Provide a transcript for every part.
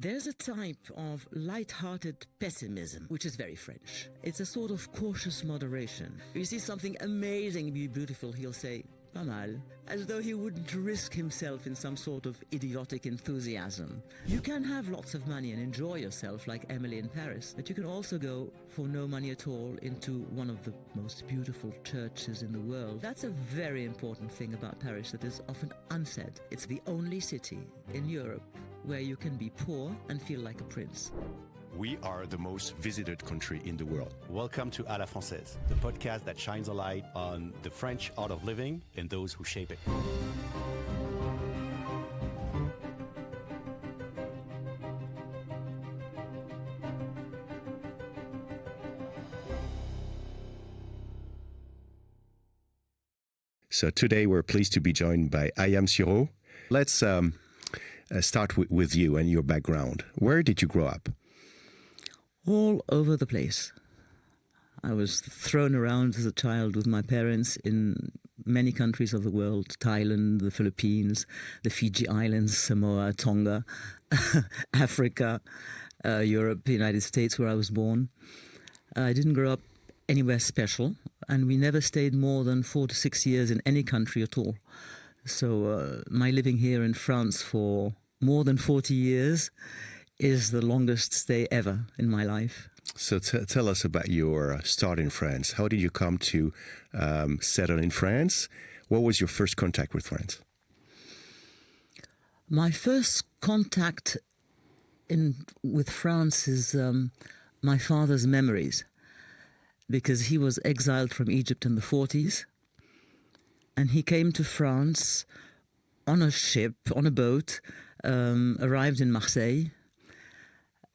There's a type of lighthearted pessimism, which is very French. It's a sort of cautious moderation. If you see something amazingly beautiful, he'll say, pas mal, as though he wouldn't risk himself in some sort of idiotic enthusiasm. You can have lots of money and enjoy yourself like Emily in Paris, but you can also go for no money at all into one of the most beautiful churches in the world. That's a very important thing about Paris that is often unsaid. It's the only city in Europe where you can be poor and feel like a prince. We are the most visited country in the world. Welcome to À la française, the podcast that shines a light on the French art of living and those who shape it. So today we're pleased to be joined by Ayyam Sureau. Let's start with you and your background. Where did you grow up? All over the place. I was thrown around as a child with my parents in many countries of the world: Thailand, the Philippines, the Fiji Islands, Samoa, Tonga, Africa, Europe, the United States, where I was born. I didn't grow up anywhere special, and we never stayed more than 4 to 6 years in any country at all. So my living here in France for more than 40 years is the longest stay ever in my life. So tell us about your start in France. How did you come to settle in France? What was your first contact with France? My first contact with France is my father's memories, because he was exiled from Egypt in the 40s, and he came to France on a ship, on a boat, arrived in Marseille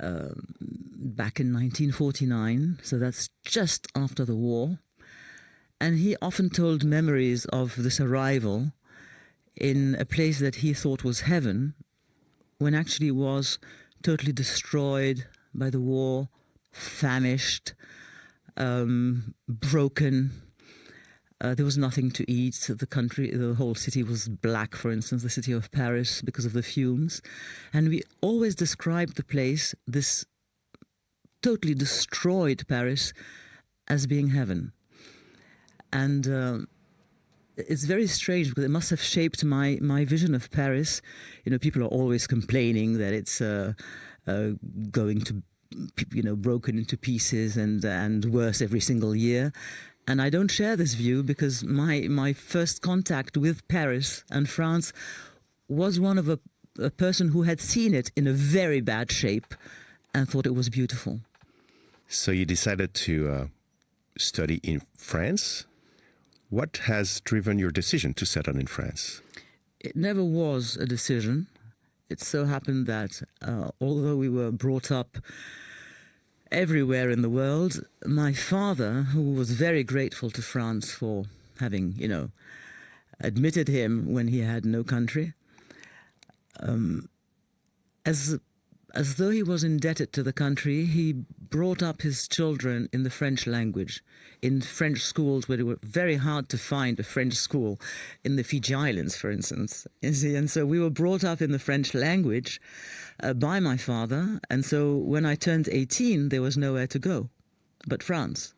back in 1949, so that's just after the war. And he often told memories of this arrival in a place that he thought was heaven, when actually was totally destroyed by the war, famished, broken. There was nothing to eat. The whole city was black, for instance, the city of Paris, because of the fumes. And we always described the place, this totally destroyed Paris, as being heaven. And it's very strange, because it must have shaped my vision of Paris. You know, people are always complaining that it's going to, broken into pieces and worse every single year. And I don't share this view, because my first contact with Paris and France was one of a person who had seen it in a very bad shape and thought it was beautiful. So you decided to study in France. What has driven your decision to settle in France? It never was a decision. It so happened that although we were brought up everywhere in the world, my father, who was very grateful to France for having, admitted him when he had no country, as though he was indebted to the country, he brought up his children in the French language, in French schools where it was very hard to find a French school, in the Fiji Islands, for instance. You see? And so we were brought up in the French language by my father. And so when I turned 18, there was nowhere to go but France.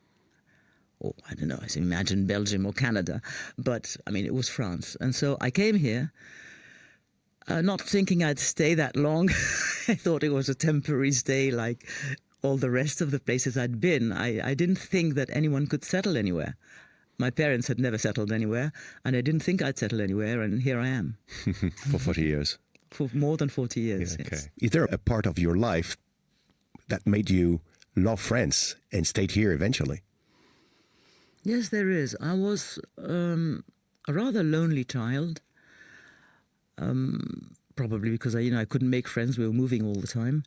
Or, I don't know, I imagine Belgium or Canada. But, it was France. And so I came here, not thinking I'd stay that long. I thought it was a temporary stay like all the rest of the places I'd been. I didn't think that anyone could settle anywhere. My parents had never settled anywhere, and I didn't think I'd settle anywhere, and here I am. For 40 years. For more than 40 years, yeah, okay. Yes. Is there a part of your life that made you love France and stayed here eventually? Yes, there is. I was a rather lonely child. Probably because I couldn't make friends. We were moving all the time,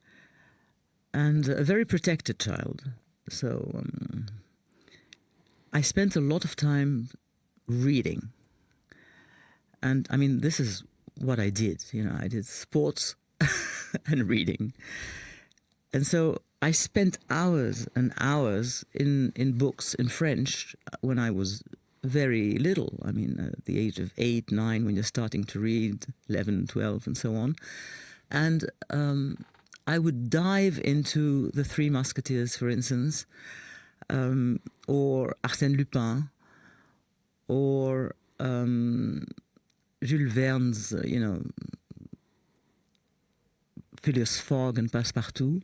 and a very protected child. So I spent a lot of time reading, and this is what I did. I did sports and reading, and so I spent hours and hours in books in French when I was very little. At the age of 8, 9, when you're starting to read, 11, 12, and so on. And I would dive into the Three Musketeers, for instance, or Arsène Lupin, or Jules Verne's, Phileas Fogg and Passepartout.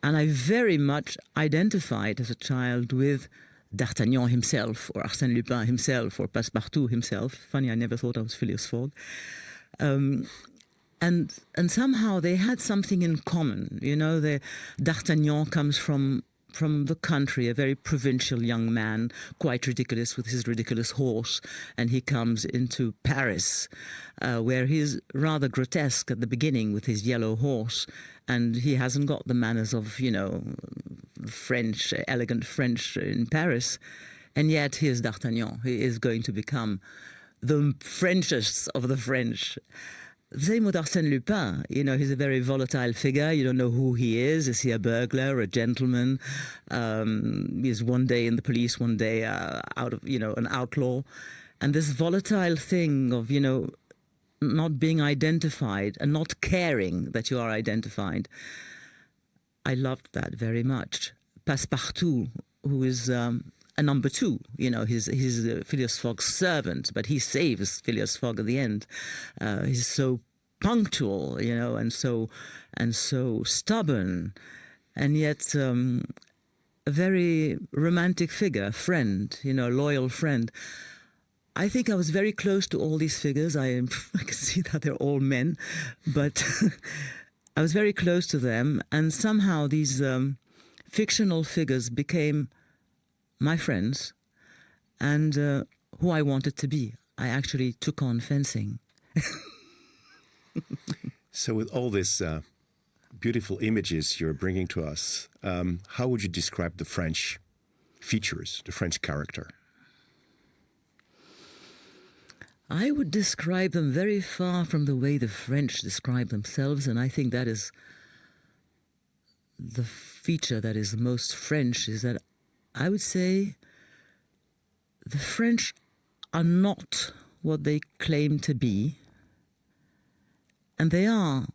And I very much identified as a child with D'Artagnan himself, or Arsène Lupin himself, or Passepartout himself. Funny, I never thought I was Phileas Fogg. And somehow they had something in common. D'Artagnan comes from the country, a very provincial young man, quite ridiculous with his ridiculous horse, and he comes into Paris, where he's rather grotesque at the beginning with his yellow horse, and he hasn't got the manners of, French, elegant French in Paris, and yet here's D'Artagnan. He is going to become the Frenchest of the French. Same with Arsène Lupin. He's a very volatile figure. You don't know who he is. Is he a burglar, a gentleman? He's one day in the police, one day an outlaw. And this volatile thing of, not being identified and not caring that you are identified. I loved that very much. Passepartout, who is a number two, he's Phileas Fogg's servant, but he saves Phileas Fogg at the end. He's so punctual, and so stubborn, and yet a very romantic figure, friend, loyal friend. I think I was very close to all these figures. I can see that they're all men, but I was very close to them, and somehow these fictional figures became my friends, and who I wanted to be. I actually took on fencing. So with all these beautiful images you're bringing to us, how would you describe the French features, the French character? I would describe them very far from the way the French describe themselves, and I think that is the feature that is most French, is that I would say the French are not what they claim to be, and they are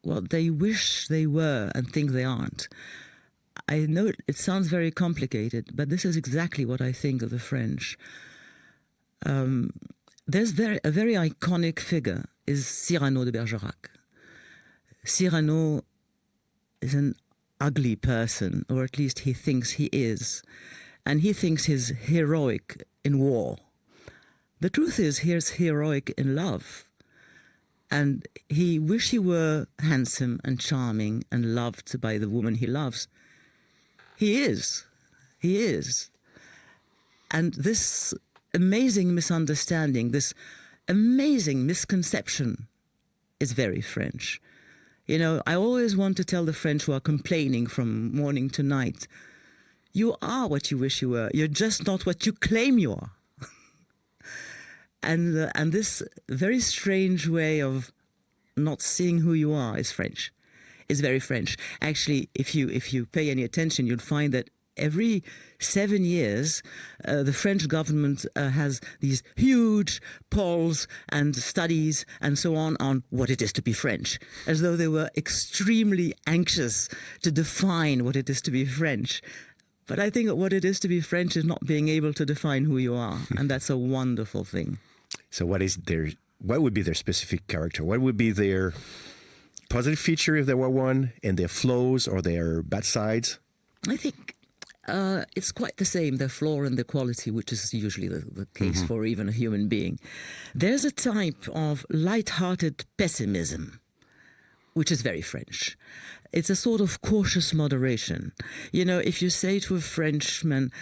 what they wish they were and think they aren't. I know it sounds very complicated, but this is exactly what I think of the French. There's a very iconic figure is Cyrano de Bergerac. Cyrano is an ugly person, or at least he thinks he is. And he thinks he's heroic in war. The truth is, he's heroic in love. And he wishes he were handsome and charming and loved by the woman he loves. He is. He is. And this amazing misunderstanding, this amazing misconception is very French. I always want to tell the French who are complaining from morning to night, you are what you wish you were. You're just not what you claim you are. And this very strange way of not seeing who you are is French. It's very French. Actually, if you pay any attention, you'll find that every 7 years, the French government has these huge polls and studies and so on what it is to be French, as though they were extremely anxious to define what it is to be French. But I think what it is to be French is not being able to define who you are, and that's a wonderful thing. So what would be their specific character? What would be their positive feature, if there were one, and their flaws or their bad sides? I think it's quite the same, their flaw and their quality, which is usually the case for even a human being. There's a type of lighthearted pessimism, which is very French. It's a sort of cautious moderation. If you say to a Frenchman,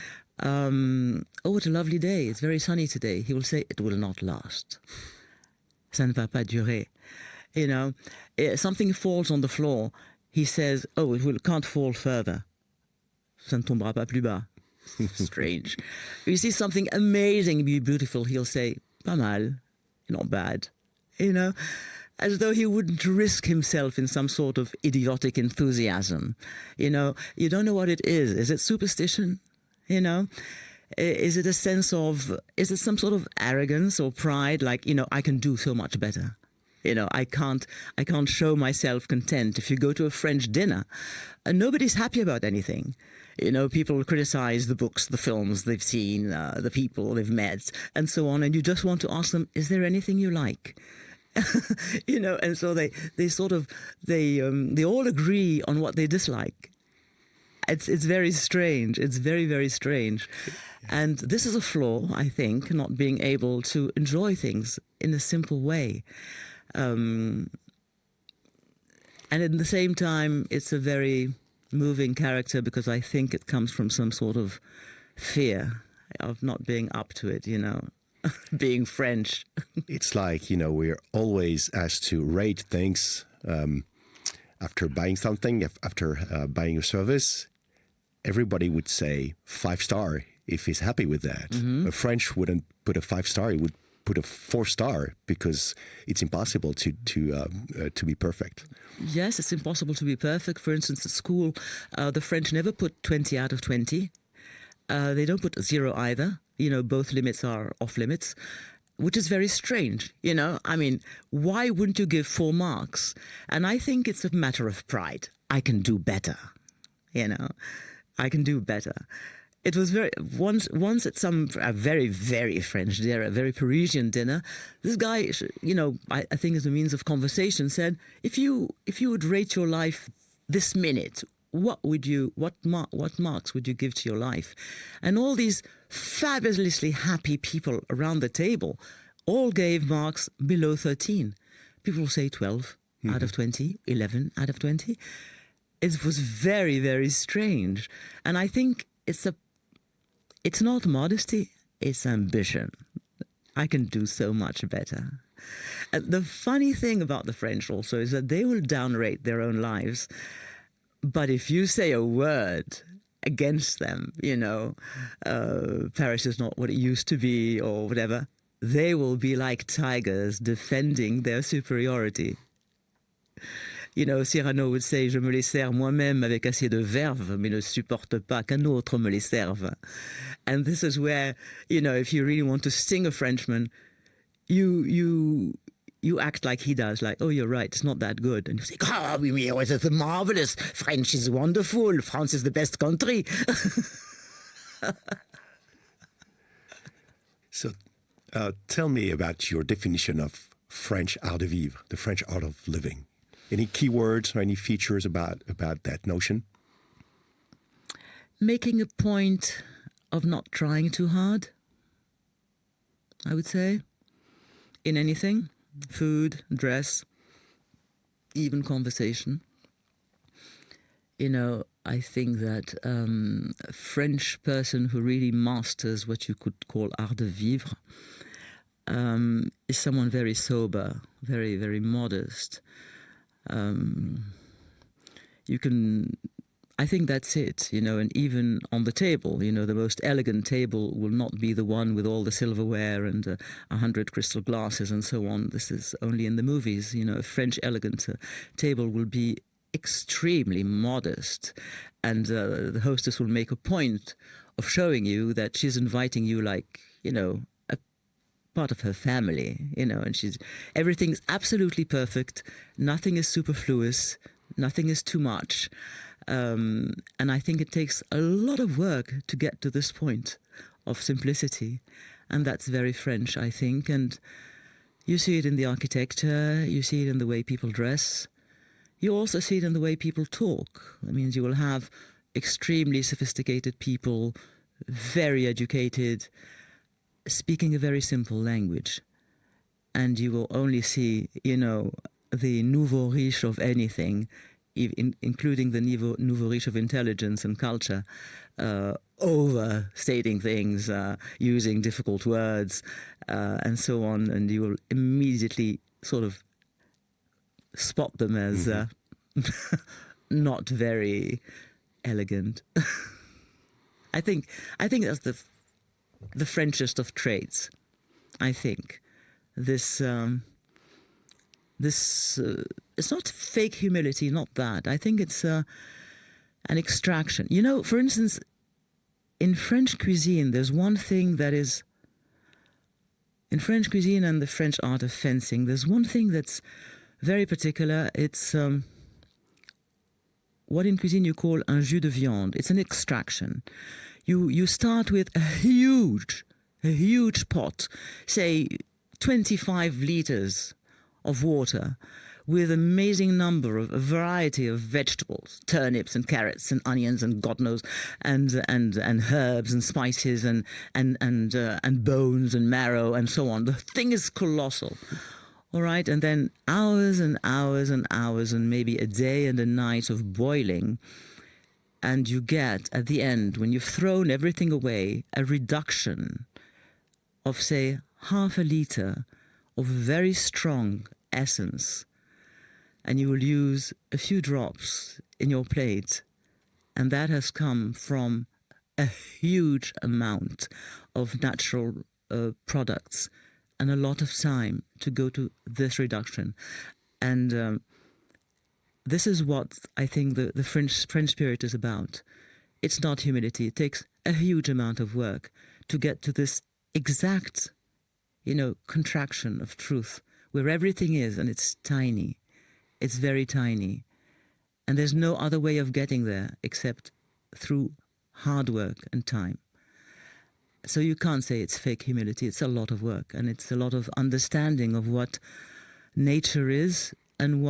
oh, what a lovely day, it's very sunny today, he will say, it will not last. Ça ne va pas durer. Something falls on the floor, he says, oh, can't fall further. Ça ne tombera pas plus bas. Strange. You see something amazingly beautiful, he'll say, pas mal, not bad. As though he wouldn't risk himself in some sort of idiotic enthusiasm. You don't know what it is. Is it superstition? Is it is it some sort of arrogance or pride? Like, I can do so much better. I can't show myself content. If you go to a French dinner, nobody's happy about anything. People criticize the books, the films they've seen, the people they've met, and so on. And you just want to ask them, is there anything you like? And so they all agree on what they dislike. It's very strange. It's very, very strange. And this is a flaw, I think, not being able to enjoy things in a simple way. And at the same time, it's a very moving character because I think it comes from some sort of fear of not being up to it, being French. It's like, we're always asked to rate things after buying something, after buying a service. Everybody would say 5-star if he's happy with that. A French wouldn't put a 5-star, he would put a 4-star because it's impossible to be perfect. Yes, it's impossible to be perfect. For instance, at school, the French never put 20 out of 20. They don't put 0 either. Both limits are off limits, which is very strange. I mean, why wouldn't you give 4 marks? And I think it's a matter of pride. I can do better. I can do better. It was once at a very, very French dinner, a very Parisian dinner. This guy, I think as a means of conversation, said, if you would rate your life this minute, what marks would you give to your life? And all these fabulously happy people around the table all gave marks below 13. People will say 12 out of 20, 11 out of 20. It was very, very strange. And I think it's not modesty, it's ambition. I can do so much better. And the funny thing about the French also is that they will downrate their own lives. But if you say a word against them, Paris is not what it used to be or whatever, they will be like tigers defending their superiority. Cyrano would say, je me les sers moi-même avec assez de verve, mais ne supporte pas qu'un autre me les serve. And this is where, if you really want to sting a Frenchman, you act like he does, like, oh, you're right, it's not that good. And you say, it's marvelous. French is wonderful. France is the best country. So tell me about your definition of French art de vivre, the French art of living. Any keywords or any features about that notion? Making a point of not trying too hard, I would say, in anything. Food, dress, even conversation. I think that a French person who really masters what you could call art de vivre is someone very sober, very, very modest. I think that's it, and even on the table, the most elegant table will not be the one with all the silverware and 100 crystal glasses and so on. This is only in the movies. A French elegant table will be extremely modest, and the hostess will make a point of showing you that she's inviting you like, a part of her family, and everything's absolutely perfect. Nothing is superfluous. Nothing is too much. And I think it takes a lot of work to get to this point of simplicity. And that's very French, I think. And you see it in the architecture, you see it in the way people dress. You also see it in the way people talk. That means you will have extremely sophisticated people, very educated, speaking a very simple language. And you will only see, the nouveau riche of anything, including the nouveau riche of intelligence and culture, overstating things, using difficult words, and so on. And you will immediately sort of spot them as not very elegant. I think that's the Frenchest of traits. I think this it's not fake humility, not that. I think it's an extraction. For instance, in French cuisine, there's one thing that is In French cuisine and the French art of fencing, there's one thing that's very particular. It's what in cuisine you call un jus de viande. It's an extraction. You start with a huge pot, say 25 liters of water, with an amazing number of a variety of vegetables, turnips and carrots and onions and God knows, and herbs and spices and bones and marrow and so on. The thing is colossal. All right, and then hours and hours and hours and maybe a day and a night of boiling, and you get at the end, when you've thrown everything away, a reduction of say half a liter of very strong essence. And you will use a few drops in your plate. And that has come from a huge amount of natural products and a lot of time to go to this reduction. And this is what I think the French spirit is about. It's not humility. It takes a huge amount of work to get to this exact, contraction of truth where everything is, and it's tiny. It's very tiny. And there's no other way of getting there except through hard work and time. So you can't say it's fake humility. It's a lot of work, and it's a lot of understanding of what nature is and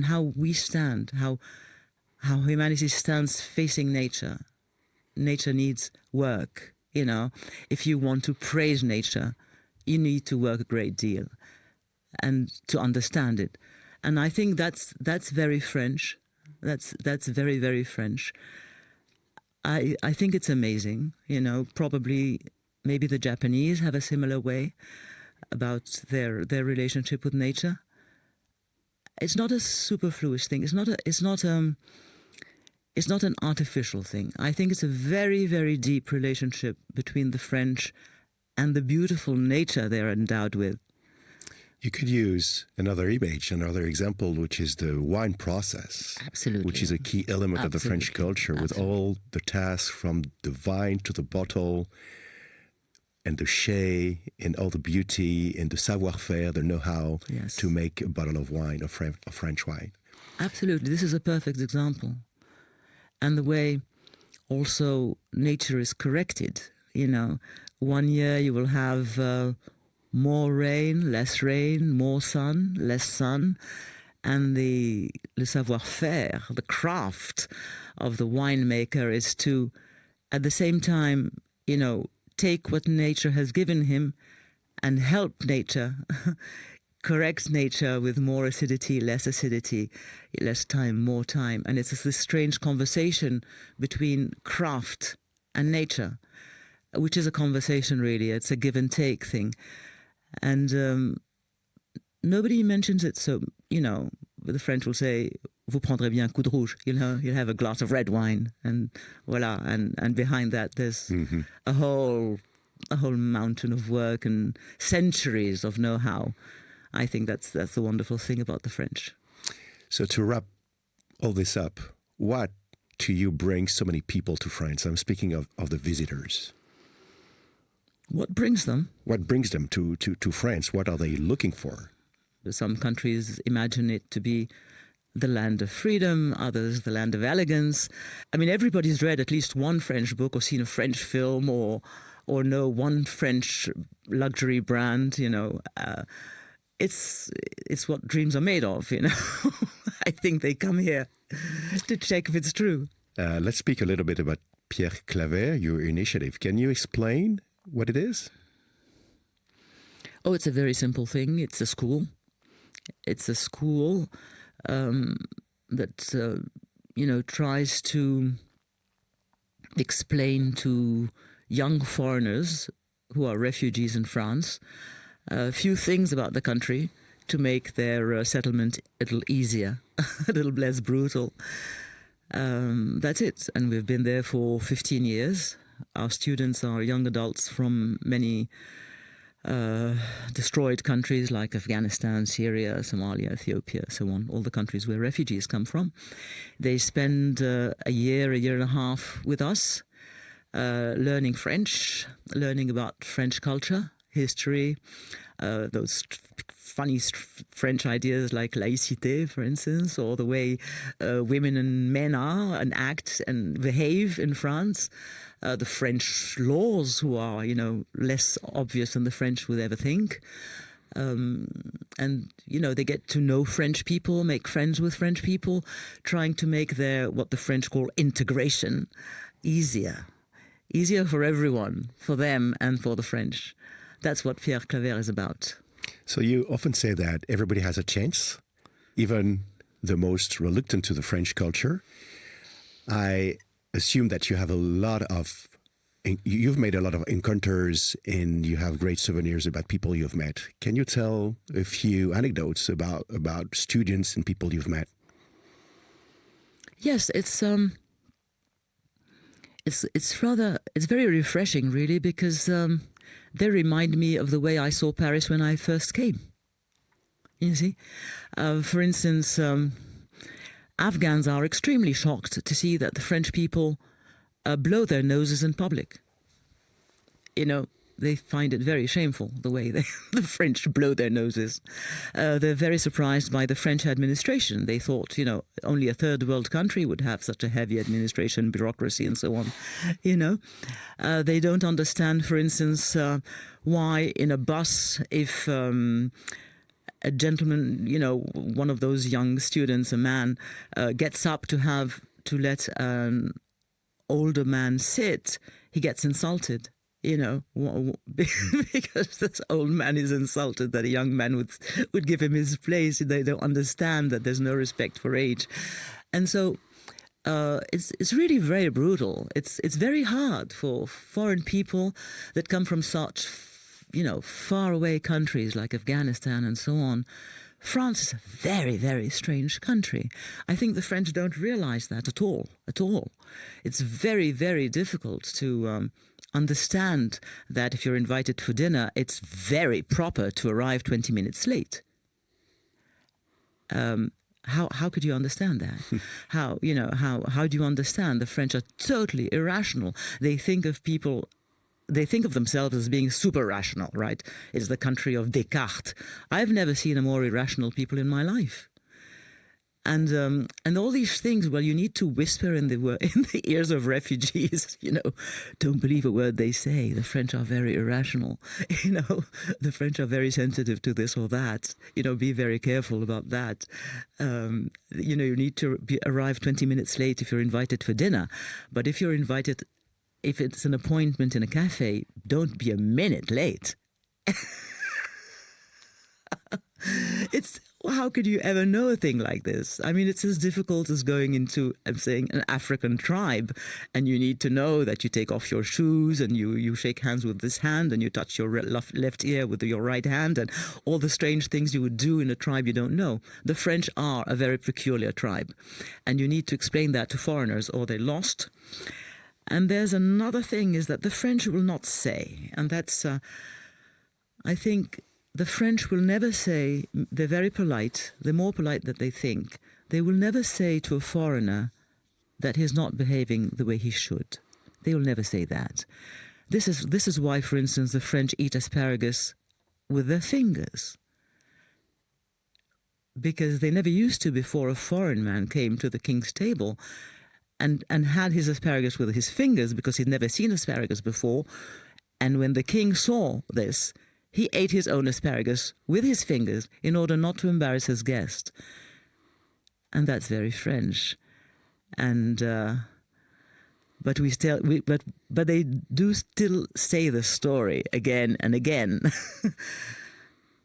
how we stand, how humanity stands facing nature. Nature needs work, If you want to praise nature, you need to work a great deal and to understand it. And I think that's very French. That's very, very French. I think it's amazing. Probably maybe the Japanese have a similar way about their relationship with nature. It's not a superfluous thing. It's not an artificial thing. I think it's a very, very deep relationship between the French and the beautiful nature they're endowed with. You could use another image, another example, which is the wine process. Absolutely. Which is a key element of the French culture, with all the tasks from the vine to the bottle, and the shea, and all the beauty, and the savoir-faire, the know-how to make a bottle of wine, of French wine. Absolutely. This is a perfect example. And the way also nature is corrected. 1 year you will have more rain, less rain, more sun, less sun. And the savoir-faire, the craft of the winemaker is to, at the same time, take what nature has given him and help nature, correct nature with more acidity, less time, more time. And it's this strange conversation between craft and nature, which is a conversation really. It's a give and take thing. And nobody mentions it. So, the French will say, vous prendrez bien un coup de rouge. You'll have a glass of red wine. And voila. And behind that, there's a whole mountain of work and centuries of know-how. I think that's the wonderful thing about the French. So to wrap all this up, what do you bring so many people to France? I'm speaking of the visitors. What brings them? What brings them to France? What are they looking for? Some countries imagine it to be the land of freedom, others the land of elegance. I mean, everybody's read at least one French book or seen a French film or know one French luxury brand, It's what dreams are made of, I think they come here to check if it's true. Let's speak a little bit about Pierre Claver, your initiative. Can you explain what it is? Oh, it's a very simple thing. It's a school. It's a school that, tries to explain to young foreigners who are refugees in France a few things about the country to make their settlement a little easier, a little less brutal. That's it. And we've been there for 15 years. Our students are young adults from many destroyed countries like Afghanistan, Syria, Somalia, Ethiopia, so on, all the countries where refugees come from. They spend a year and a half with us, learning French, learning about French culture, history, those funny French ideas like laïcité, for instance, or the way women and men are and act and behave in France. The French laws, who are, less obvious than the French would ever think. And, they get to know French people, make friends with French people, trying to make what the French call integration easier for everyone, for them and for the French. That's what Pierre Claver is about. So you often say that everybody has a chance, even the most reluctant to the French culture. I assume that you've made a lot of encounters and you have great souvenirs about people you've met. Can you tell a few anecdotes about students and people you've met? Yes, it's very refreshing, really, because they remind me of the way I saw Paris when I first came. You see, for instance, Afghans are extremely shocked to see that the French people blow their noses in public. They find it very shameful, the way the French blow their noses. They're very surprised by the French administration. They thought, only a third world country would have such a heavy administration, bureaucracy, and so on. They don't understand, for instance, why in a bus, if a gentleman, one of those young students, a man, gets up to let an older man sit, he gets insulted. Because this old man is insulted that a young man would give him his place. They don't understand that there's no respect for age. And so it's really very brutal. It's very hard for foreign people that come from such, far away countries like Afghanistan and so on. France is a very, very strange country. I think the French don't realize that at all. It's very, very difficult to understand that if you're invited for dinner, it's very proper to arrive 20 minutes late. How could you understand that? How do you understand the French are totally irrational? They think of themselves as being super rational, right? It's the country of Descartes. I've never seen a more irrational people in my life. And all these things, well, you need to whisper in the ears of refugees, don't believe a word they say. The French are very irrational. The French are very sensitive to this or that. Be very careful about that. You need to arrive 20 minutes late if you're invited for dinner. But if it's an appointment in a cafe, don't be a minute late. How could you ever know a thing like this? I mean, it's as difficult as going into, an African tribe, and you need to know that you take off your shoes and you shake hands with this hand and you touch your left ear with your right hand and all the strange things you would do in a tribe you don't know. The French are a very peculiar tribe, and you need to explain that to foreigners or they're lost. And there's another thing, is that the French will not say, and that's, I think, the French will never say, they're very polite, they're more polite than they think. They will never say to a foreigner that he's not behaving the way he should. They will never say that. This is why, for instance, the French eat asparagus with their fingers. Because they never used to before a foreign man came to the king's table and had his asparagus with his fingers, because he'd never seen asparagus before. And when the king saw this, he ate his own asparagus with his fingers in order not to embarrass his guest. And that's very French. And but they do still say the story again and again.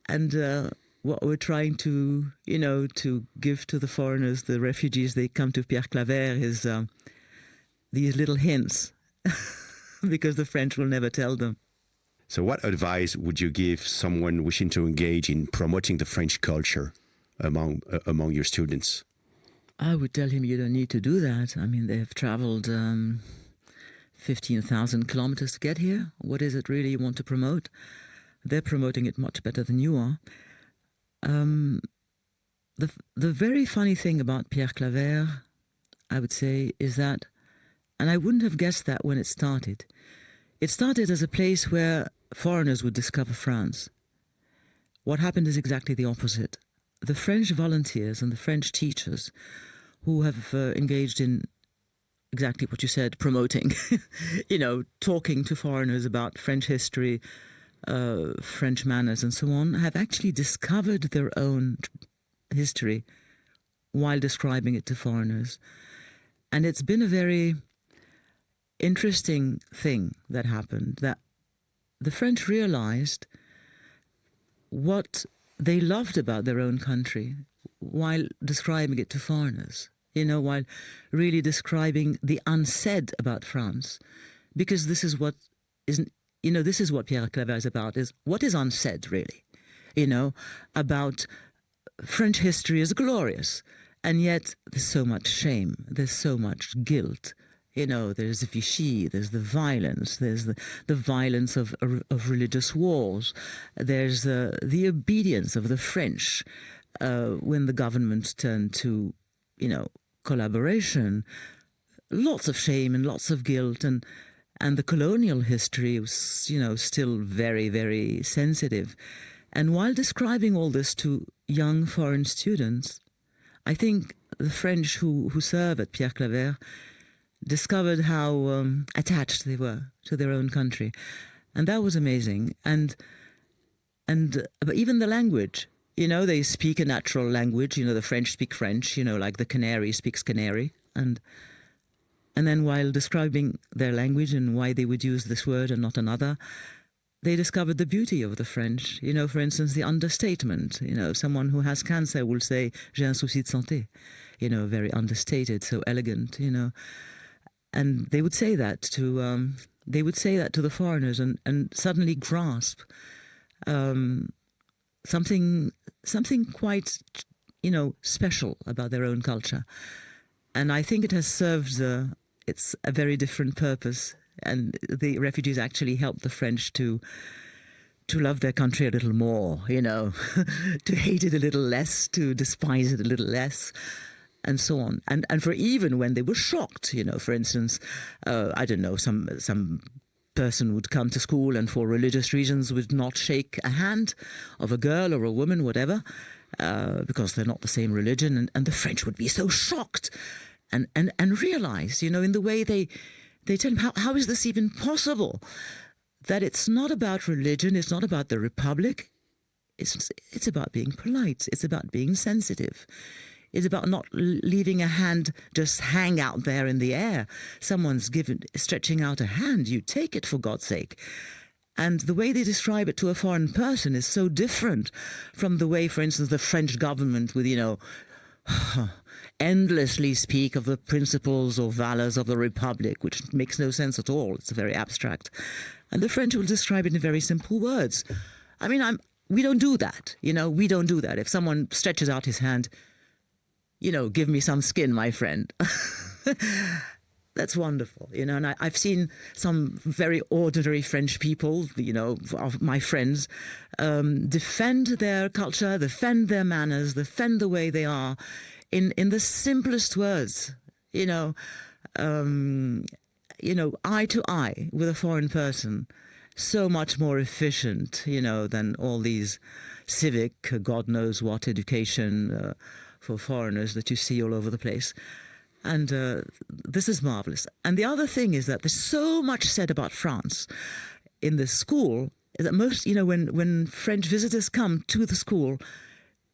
And what we're trying to give to the foreigners, the refugees, they come to Pierre Claver, is these little hints, because the French will never tell them. So what advice would you give someone wishing to engage in promoting the French culture among your students? I would tell him you don't need to do that. I mean, they have traveled 15,000 kilometers to get here. What is it really you want to promote? They're promoting it much better than you are. The very funny thing about Pierre Claver, I would say, is that, and I wouldn't have guessed that when it started. It started as a place where foreigners would discover France, what happened is exactly the opposite. The French volunteers and the French teachers who have engaged in exactly what you said, promoting, talking to foreigners about French history, French manners and so on, have actually discovered their own history while describing it to foreigners. And it's been a very interesting thing that happened, that the French realized what they loved about their own country while describing it to foreigners, while really describing the unsaid about France. Because this is what this is what Pierre Claver is about, is what is unsaid, really, about French history is glorious. And yet there's so much shame, there's so much guilt. There's Vichy, there's the violence, there's the violence of religious wars, there's the obedience of the French when the government turned to, collaboration. Lots of shame and lots of guilt, and the colonial history was, still very, very sensitive. And while describing all this to young foreign students, I think the French who serve at Pierre Claver discovered how attached they were to their own country. And that was amazing. And even the language, they speak a natural language. The French speak French, like the Canary speaks Canary. And then while describing their language and why they would use this word and not another, they discovered the beauty of the French. For instance, the understatement. Someone who has cancer will say, j'ai un souci de santé. Very understated, so elegant, And they would say that to the foreigners and suddenly grasp something quite special about their own culture. And I think it has served it's a very different purpose. And the refugees actually helped the French to love their country a little more, to hate it a little less, to despise it a little less, and so on. And for even when they were shocked, for instance, I don't know, some person would come to school and for religious reasons would not shake a hand of a girl or a woman, whatever, because they're not the same religion. And the French would be so shocked and realize, in the way they tell him, how is this even possible? That it's not about religion, it's not about the Republic, it's about being polite, it's about being sensitive. It's about not leaving a hand just hang out there in the air. Someone's stretching out a hand, you take it, for God's sake. And the way they describe it to a foreign person is so different from the way, for instance, the French government would, endlessly speak of the principles or valors of the Republic, which makes no sense at all. It's very abstract. And the French will describe it in very simple words. I mean, we don't do that. We don't do that. If someone stretches out his hand, give me some skin, my friend. That's wonderful, and I've seen some very ordinary French people, of my friends, defend their culture, defend their manners, defend the way they are in the simplest words, eye to eye with a foreign person, so much more efficient, than all these civic, God knows what education for foreigners that you see all over the place. And this is marvelous. And the other thing is that there's so much said about France in the school that most, when French visitors come to the school,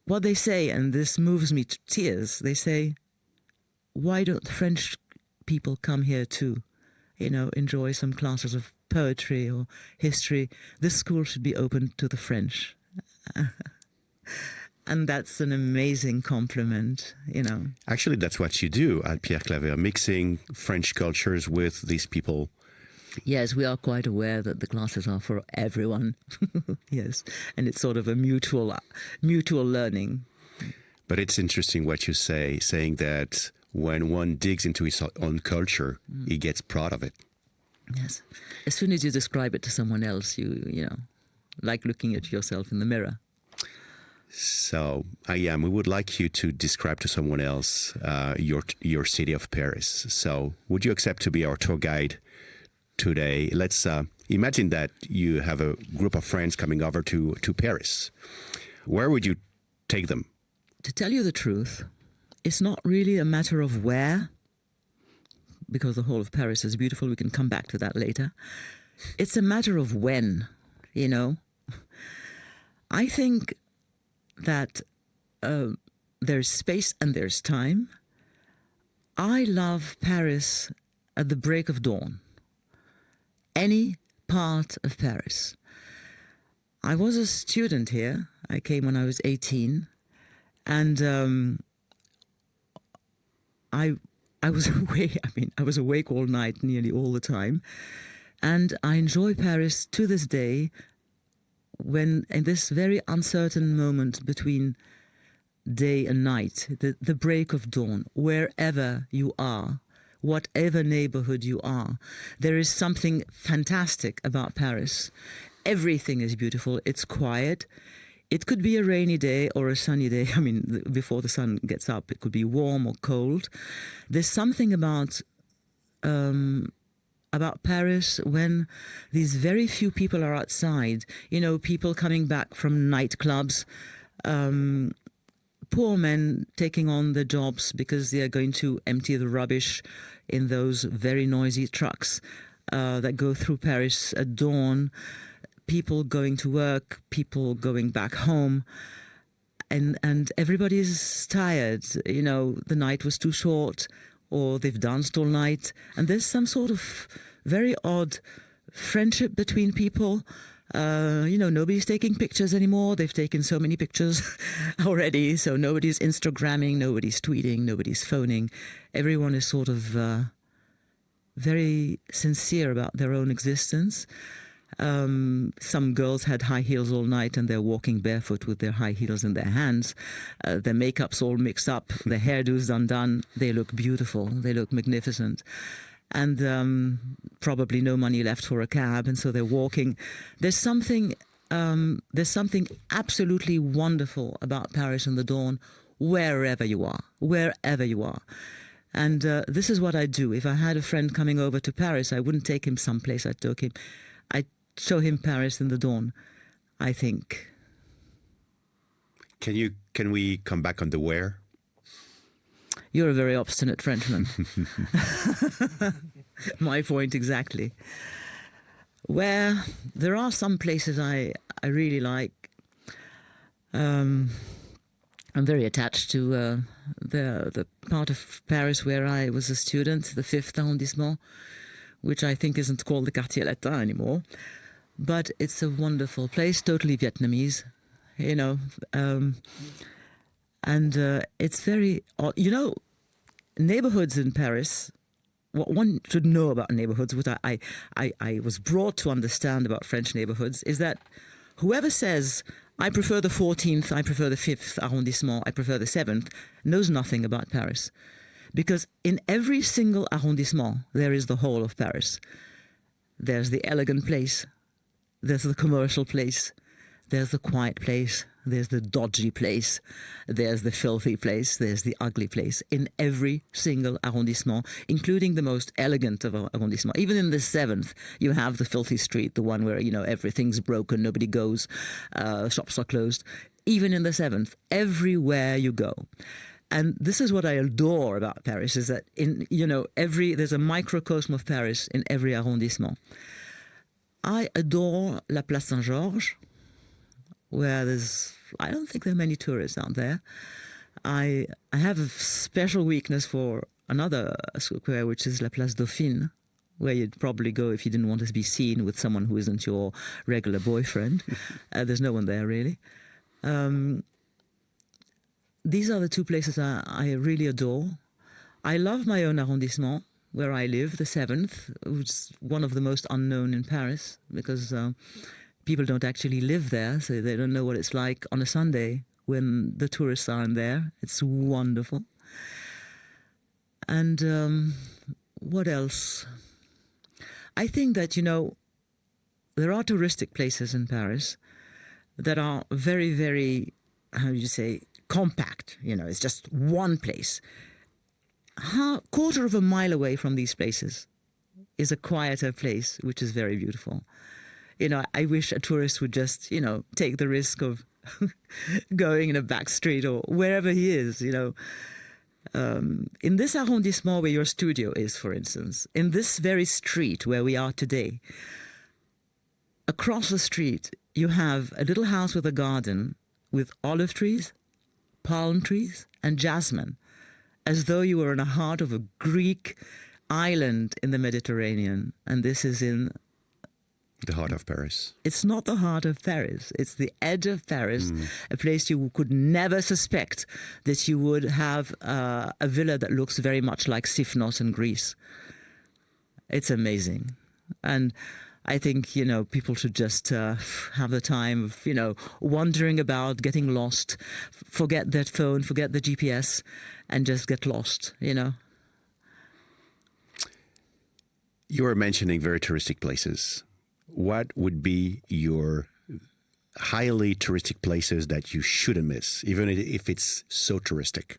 what they say, and this moves me to tears, they say, why don't the French people come here too? Enjoy some classes of poetry or history. This school should be open to the French. And that's an amazing compliment, Actually, that's what you do at Pierre Claver, mixing French cultures with these people. Yes, we are quite aware that the classes are for everyone. Yes, and it's sort of a mutual learning. But it's interesting what you say, saying that when one digs into his own culture, he gets proud of it. Yes. As soon as you describe it to someone else, you like looking at yourself in the mirror. So, Ayyam, we would like you to describe to someone else your city of Paris. So, would you accept to be our tour guide today? Let's Imagine that you have a group of friends coming over to Paris. Where would you take them? To tell you the truth, it's not really a matter of where, because the whole of Paris is beautiful. We can come back to that later. It's a matter of when, you know. I think that there's space and there's time. I love Paris at the break of dawn. Any part of Paris. I was a student here. I came when I was 18, and I was awake. I was awake all night, nearly all the time, and I enjoy Paris to this day. When in this very uncertain moment between day and night, the break of dawn, wherever you are, whatever neighborhood you are, there is something fantastic about Paris. Everything is beautiful. It's quiet. It could be a rainy day or a sunny day. I mean, before the sun gets up, it could be warm or cold. There's something about Paris when these very few people are outside. You know, people coming back from nightclubs, poor men taking on the jobs because they are going to empty the rubbish in those very noisy trucks that go through Paris at dawn, people going to work, people going back home, and everybody's tired. You know, the night was too short, or they've danced all night, and there's some sort of very odd friendship between people. You know, nobody's taking pictures anymore. They've taken so many pictures already. So nobody's Instagramming, nobody's tweeting, nobody's phoning. Everyone is sort of very sincere about their own existence. Some girls had high heels all night and they're walking barefoot with their high heels in their hands. Their makeup's all mixed up. Their hairdo's undone. They look beautiful. They look magnificent. And probably no money left for a cab, and so they're walking. There's something absolutely wonderful about Paris in the dawn, wherever you are. And this is what I do. If I had a friend coming over to Paris, I wouldn't take him someplace. I'd show him Paris in the dawn, I think. Can we come back on the where? You're a very obstinate Frenchman. My point exactly. Where there are some places I really like. I'm very attached to the part of Paris where I was a student, the 5th arrondissement, which I think isn't called the Quartier Latin anymore. But it's a wonderful place, totally Vietnamese, you know. And it's very odd. You know, neighborhoods in Paris, what one should know about neighborhoods, which I was brought to understand about French neighborhoods, is that whoever says, I prefer the 14th, I prefer the 5th arrondissement, I prefer the 7th, knows nothing about Paris. Because in every single arrondissement, there is the whole of Paris. There's the elegant place, there's the commercial place, there's the quiet place, there's the dodgy place, there's the filthy place, there's the ugly place in every single arrondissement, including the most elegant of arrondissement. Even in the 7th, you have the filthy street, the one where, you know, everything's broken, nobody goes, shops are closed. Even in the 7th, everywhere you go. And this is what I adore about Paris, is that there's a microcosm of Paris in every arrondissement. I adore La Place Saint-Georges, where I don't think there are many tourists out there. I have a special weakness for another square, which is La Place Dauphine, where you'd probably go if you didn't want to be seen with someone who isn't your regular boyfriend. There's no one there, really. These are the two places I really adore. I love my own arrondissement, where I live, the 7th, which is one of the most unknown in Paris, because people don't actually live there, so they don't know what it's like on a Sunday when the tourists aren't there. It's wonderful. And what else? I think that, there are touristic places in Paris that are very, very, compact. It's just one place. Quarter of a mile away from these places, is a quieter place, which is very beautiful. I wish a tourist would just, take the risk of going in a back street or wherever he is, In this arrondissement where your studio is, for instance, in this very street where we are today, across the street, you have a little house with a garden with olive trees, palm trees, and jasmine, as though you were in the heart of a Greek island in the Mediterranean. And this is in the heart of Paris. It's not the heart of Paris. It's the edge of Paris, a place you could never suspect that you would have a villa that looks very much like Sifnos in Greece. It's amazing. And I think, people should just have the time of, wandering about, getting lost, forget their phone, forget the GPS, and just get lost, You were mentioning very touristic places. What would be your highly touristic places that you shouldn't miss, even if it's so touristic?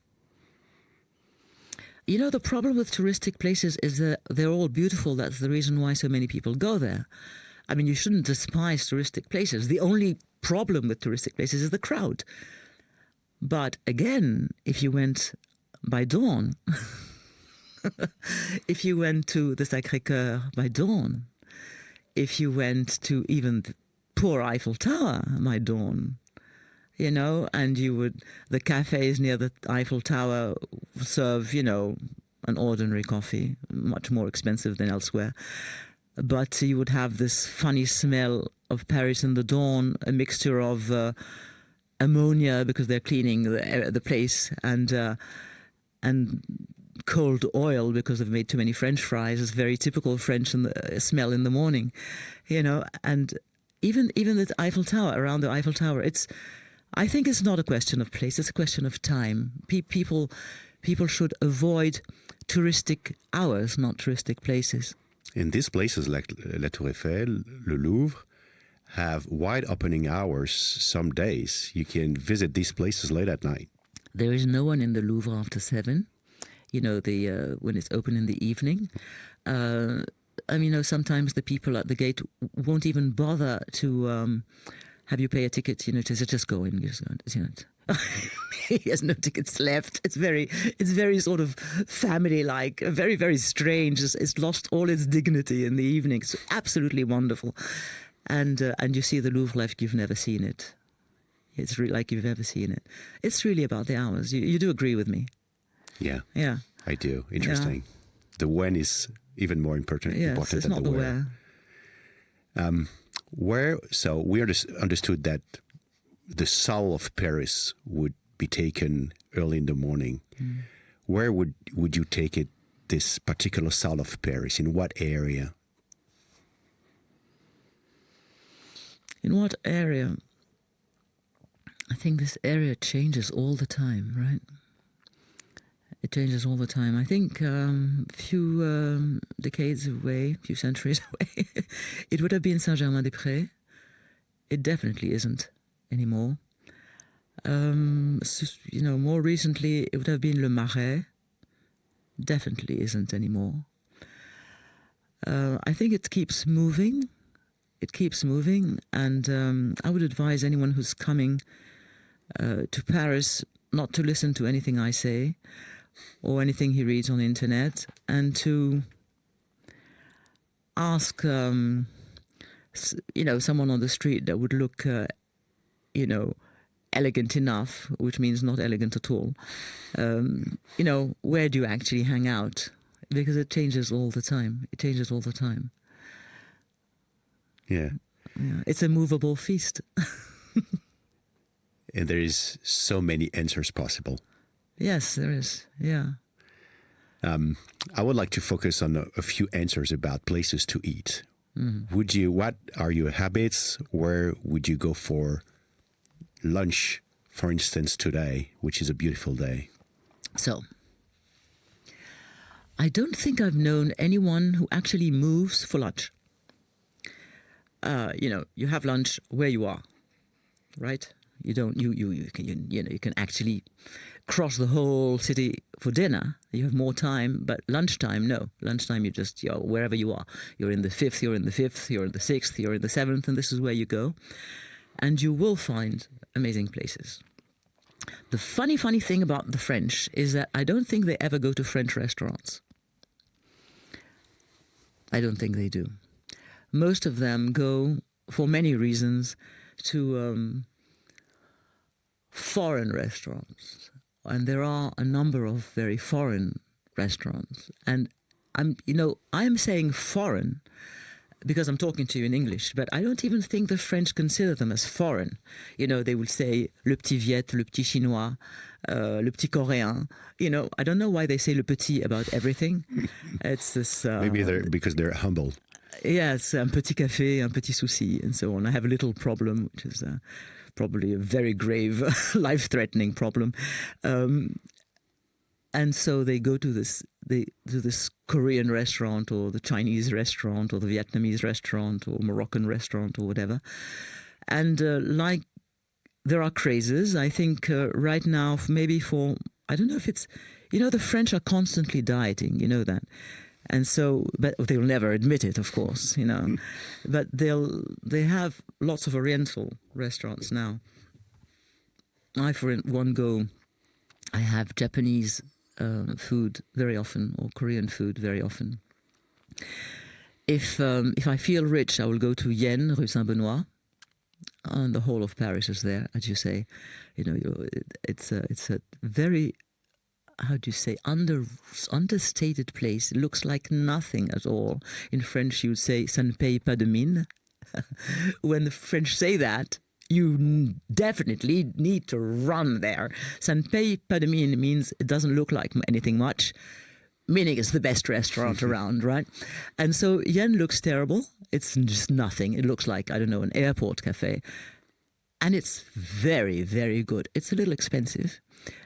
The problem with touristic places is that they're all beautiful. That's the reason why so many people go there. I mean, you shouldn't despise touristic places. The only problem with touristic places is the crowd. But again, if you went by dawn, if you went to the Sacré-Cœur by dawn, if you went to even the poor Eiffel Tower by dawn, and the cafés near the Eiffel Tower serve, an ordinary coffee, much more expensive than elsewhere. But you would have this funny smell of Paris in the dawn, a mixture of ammonia because they're cleaning the place, and cold oil because they've made too many French fries. It's very typical French smell in the morning, and even the Eiffel Tower, around the Eiffel Tower, I think it's not a question of place, it's a question of time. People should avoid touristic hours, not touristic places. And these places like La Tour Eiffel, le Louvre, have wide opening hours some days. You can visit these places late at night. There is no one in the Louvre after 7. When it's open in the evening. Sometimes the people at the gate won't even bother to have you pay a ticket. To just go in. He has no tickets left. It's very sort of family-like, very, very strange. It's lost all its dignity in the evening. It's absolutely wonderful. And you see the Louvre like you've never seen it. It's really like you've never seen it. It's really about the hours. You do agree with me. Yeah, I do. Interesting. Yeah. The when is even more important than the where. So we understood that the soul of Paris would be taken early in the morning. Where would you take it, this particular soul of Paris? In what area? In what area? I think this area changes all the time, right? It changes all the time. I think a few decades away, a few centuries away, it would have been Saint-Germain-des-Prés. It definitely isn't anymore. More recently, it would have been Le Marais. Definitely isn't anymore. I think it keeps moving. It keeps moving, and I would advise anyone who's coming to Paris not to listen to anything I say or anything he reads on the internet, and to ask, someone on the street that would look, elegant enough, which means not elegant at all. Where do you actually hang out? Because it changes all the time. It changes all the time. Yeah. It's a movable feast. And there is so many answers possible. Yes, there is. Yeah. I would like to focus on a few answers about places to eat. Mm-hmm. What are your habits? Where would you go for lunch, for instance, today, which is a beautiful day? So, I don't think I've known anyone who actually moves for lunch. You have lunch where you are, right? You don't. You can actually cross the whole city for dinner. You have more time, but lunchtime, no. Lunchtime, you're wherever you are. You're in the fifth, you're in the fifth, you're in the sixth, you're in the seventh, and this is where you go. And you will find amazing places. The funny thing about the French is that I don't think they ever go to French restaurants. I don't think they do. Most of them go, for many reasons, to foreign restaurants. And there are a number of very foreign restaurants. And I'm saying foreign because I'm talking to you in English, but I don't even think the French consider them as foreign. They will say le petit viet, le petit chinois, le petit coréen. I don't know why they say le petit about everything. It's this... Maybe because they're humble. Yes, un petit café, un petit souci, and so on. I have a little problem, which is probably a very grave, life-threatening problem. And so they go to this Korean restaurant or the Chinese restaurant or the Vietnamese restaurant or Moroccan restaurant or whatever. And there are crazes. I think right now, I don't know if it's, the French are constantly dieting, you know that. And so, but they'll never admit it, of course, But they have lots of Oriental restaurants now. I, for one go, I have Japanese food very often, or Korean food very often. If I feel rich, I will go to Yen, Rue Saint-Benoît, and the whole of Paris is there, as you say. It's a very, how do you say, understated place. It looks like nothing at all. In French, you would say, ça ne paye pas de mine. When the French say that, you definitely need to run there. Ça ne paye pas de mine means it doesn't look like anything much, meaning it's the best restaurant around, right? And so Yen looks terrible. It's just nothing. It looks like, I don't know, an airport cafe. And it's very, very good. It's a little expensive.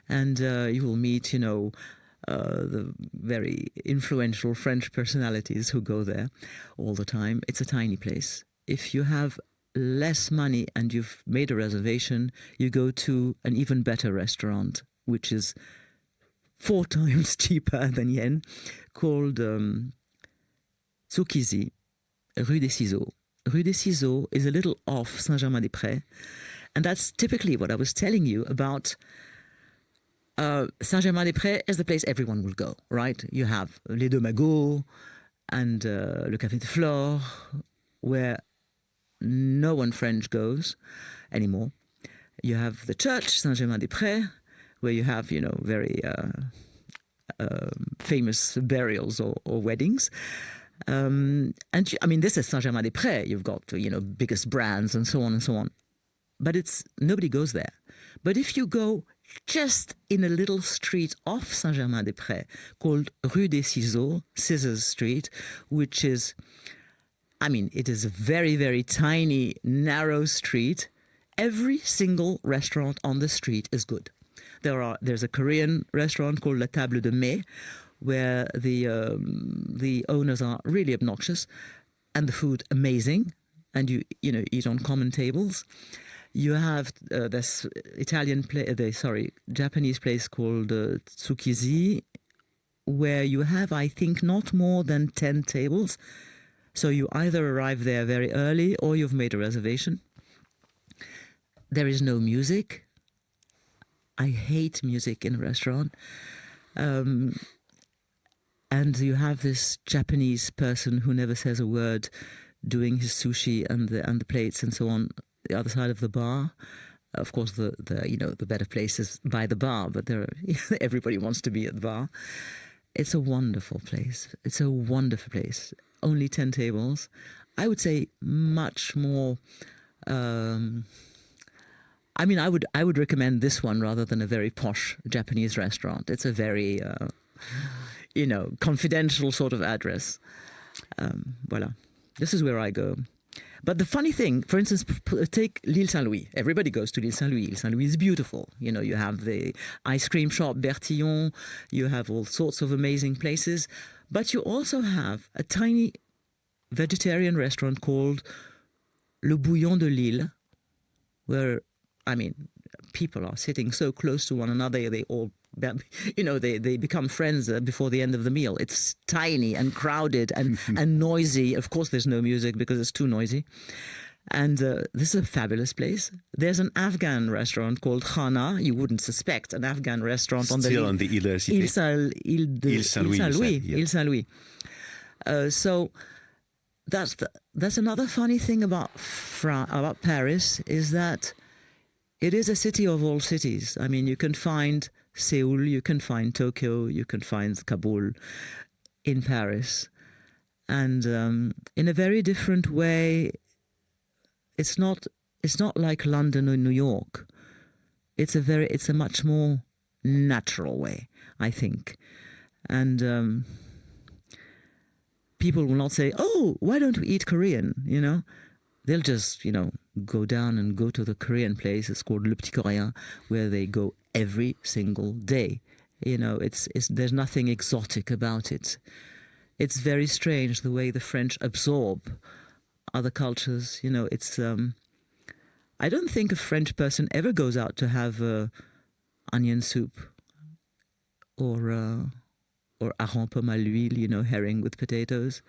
And you will meet, the very influential French personalities who go there all the time. It's a tiny place. If you have less money and you've made a reservation, you go to an even better restaurant, which is 4 times cheaper than Yen, called Tsukisi, Rue des Ciseaux. Rue des Ciseaux is a little off Saint-Germain-des-Prés, and that's typically what I was telling you about. Saint-Germain-des-Prés is the place everyone will go, right? You have Les Deux Magots and Le Café de Flore, where no one French goes anymore. You have the church, Saint-Germain-des-Prés, where you have, very famous burials or weddings. This is Saint-Germain-des-Prés. You've got, biggest brands and so on and so on. But nobody goes there. But if you go just in a little street off Saint-Germain-des-Prés called Rue des Ciseaux, Scissors Street, which is, it is a very, very tiny, narrow street. Every single restaurant on the street is good. There's a Korean restaurant called La Table de Mai, where the owners are really obnoxious, and the food amazing, and you eat on common tables. You have this Japanese place called Tsukisi, where you have, I think, not more than 10 tables. So you either arrive there very early or you've made a reservation. There is no music. I hate music in a restaurant. And you have this Japanese person who never says a word doing his sushi and the plates and so on the other side of the bar. Of course, the better place is by the bar, but everybody wants to be at the bar. It's a wonderful place. It's a wonderful place. Only 10 tables. I would say much more. I would recommend this one rather than a very posh Japanese restaurant. It's a very, confidential sort of address. Voilà. This is where I go. But the funny thing, for instance, take l'Île Saint-Louis. Everybody goes to l'Île Saint-Louis. L'Île Saint-Louis is beautiful. You have the ice cream shop Bertillon. You have all sorts of amazing places. But you also have a tiny vegetarian restaurant called Le Bouillon de l'Île, where I mean, people are sitting so close to one another, they all, they become friends before the end of the meal. It's tiny and crowded and, and noisy. Of course, there's no music because it's too noisy. And this is a fabulous place. There's an Afghan restaurant called Khana. You wouldn't suspect an Afghan restaurant on the Ile Saint-Louis. So that's another funny thing about Paris, is that it is a city of all cities. I mean, you can find Seoul, you can find Tokyo, you can find Kabul in Paris. And in a very different way, it's not like London or New York. It's a much more natural way, I think. And people will not say, "Oh, why don't we eat Korean?" They'll just, go down and go to the Korean place. It's called Le Petit Coréen, where they go every single day. There's nothing exotic about it. It's very strange the way the French absorb other cultures. I don't think a French person ever goes out to have onion soup or hareng pomme à l'huile, herring with potatoes.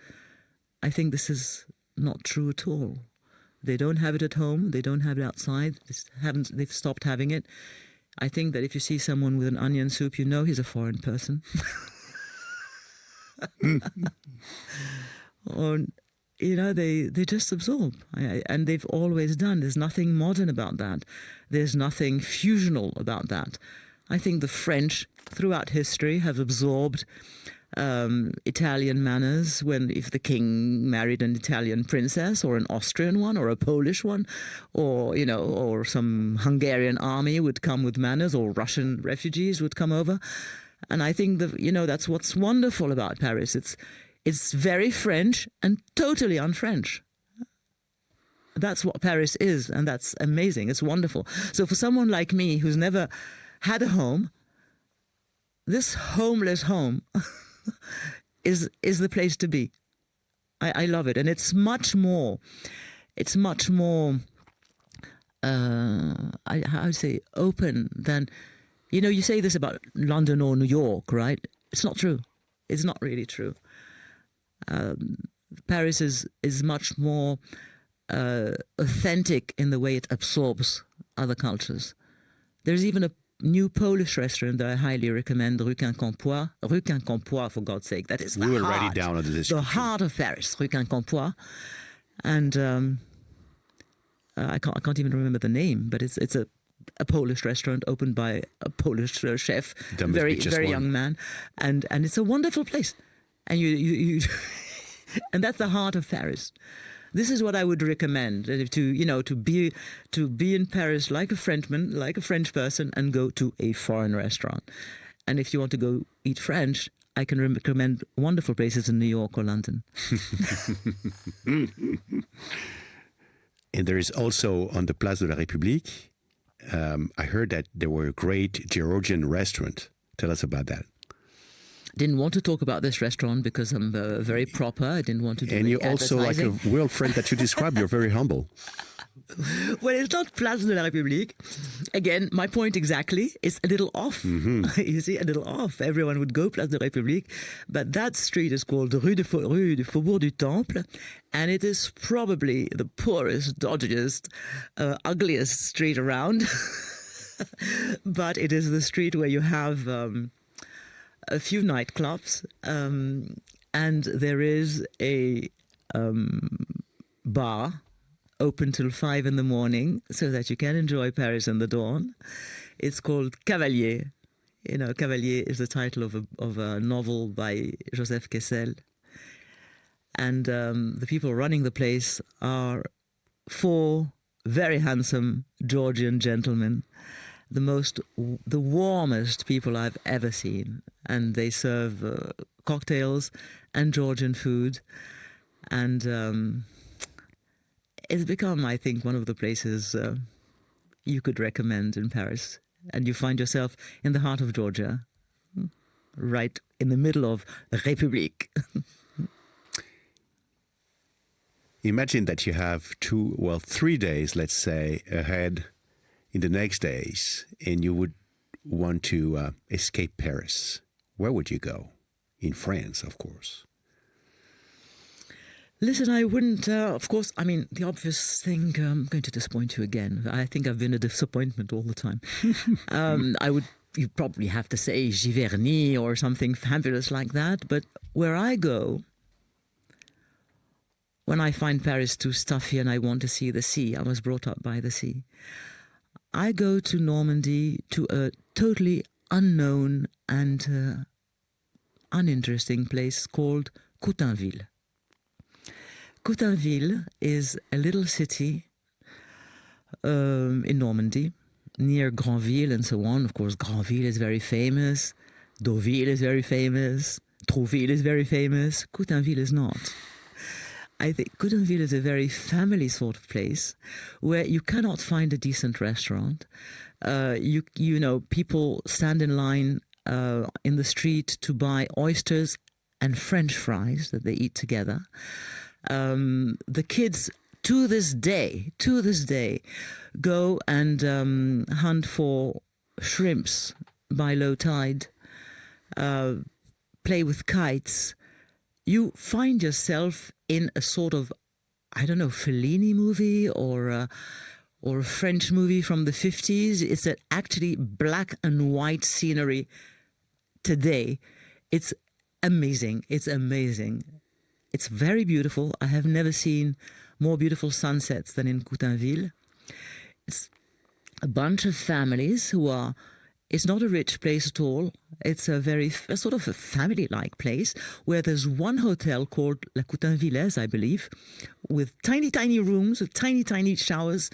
I think this is not true at all. They don't have it at home. They don't have it outside. They've stopped having it. I think that if you see someone with an onion soup, he's a foreign person. Or, they just absorb. And they've always done. There's nothing modern about that. There's nothing fusional about that. I think the French, throughout history, have absorbed Italian manners if the king married an Italian princess, or an Austrian one, or a Polish one, or some Hungarian army would come with manners, or Russian refugees would come over. And I think that's what's wonderful about Paris. It's very French and totally un-French. That's what Paris is, and that's amazing. It's wonderful. So for someone like me who's never had a home, this homeless home is the place to be. I love it, and it's much more. I would say open than, you say this about London or New York, right? It's not true. It's not really true. Paris is much more authentic in the way it absorbs other cultures. There's even a new Polish restaurant that I highly recommend, Rue Quincampoix, for God's sake. That is the we will heart, write it down on the description. the heart of Paris, Rue Quincampoix. And I can't even remember the name, but it's a Polish restaurant opened by a Polish chef, very young man, and it's a wonderful place. And you and that's the heart of Paris. This is what I would recommend, to be in Paris like a Frenchman, like a French person, and go to a foreign restaurant. And if you want to go eat French, I can recommend wonderful places in New York or London. And there is also on the Place de la République, I heard that there were a great Georgian restaurant. Tell us about that. Didn't want to talk about this restaurant because I'm very proper. I didn't want to do And you're also like a real friend that you describe. You're very humble. Well, it's not Place de la République. Again, my point exactly is a little off. Mm-hmm. You see, a little off. Everyone would go Place de la République. But that street is called Rue du Faubourg du Temple. And it is probably the poorest, dodgiest, ugliest street around. But it is the street where you have a few nightclubs. And there is a bar open till 5 a.m, so that you can enjoy Paris in the dawn. It's called Cavalier. Cavalier is the title of a novel by Joseph Kessel. And the people running the place are 4 very handsome Georgian gentlemen, the warmest people I've ever seen. And they serve cocktails and Georgian food. And it's become, I think, one of the places you could recommend in Paris. And you find yourself in the heart of Georgia, right in the middle of République. Imagine that you have 3 days, let's say, ahead in the next days and you would want to escape Paris, where would you go? In France, of course. Listen, I wouldn't, of course, I mean, the obvious thing, I'm going to disappoint you again. I think I've been a disappointment all the time. You probably have to say Giverny or something fabulous like that. But where I go, when I find Paris too stuffy and I want to see the sea, I was brought up by the sea, I go to Normandy, to a totally unknown and uninteresting place called Coutainville. Coutainville is a little city in Normandy, near Granville and so on. Of course, Granville is very famous, Deauville is very famous, Trouville is very famous, Coutainville is not. I think Coutainville is a very family sort of place where you cannot find a decent restaurant. You know, people stand in line in the street to buy oysters and French fries that they eat together. The kids, to this day, go and hunt for shrimps by low tide, play with kites. You find yourself in a sort of, I don't know, Fellini movie or a French movie from the 50s. It's actually black and white scenery today. It's amazing. It's amazing. It's very beautiful. I have never seen more beautiful sunsets than in Coutainville. It's a bunch of families who are, it's not a rich place at all. It's a sort of a family-like place where there's one hotel called La Coutainvillaise, I believe, with tiny, tiny rooms, with tiny, tiny showers.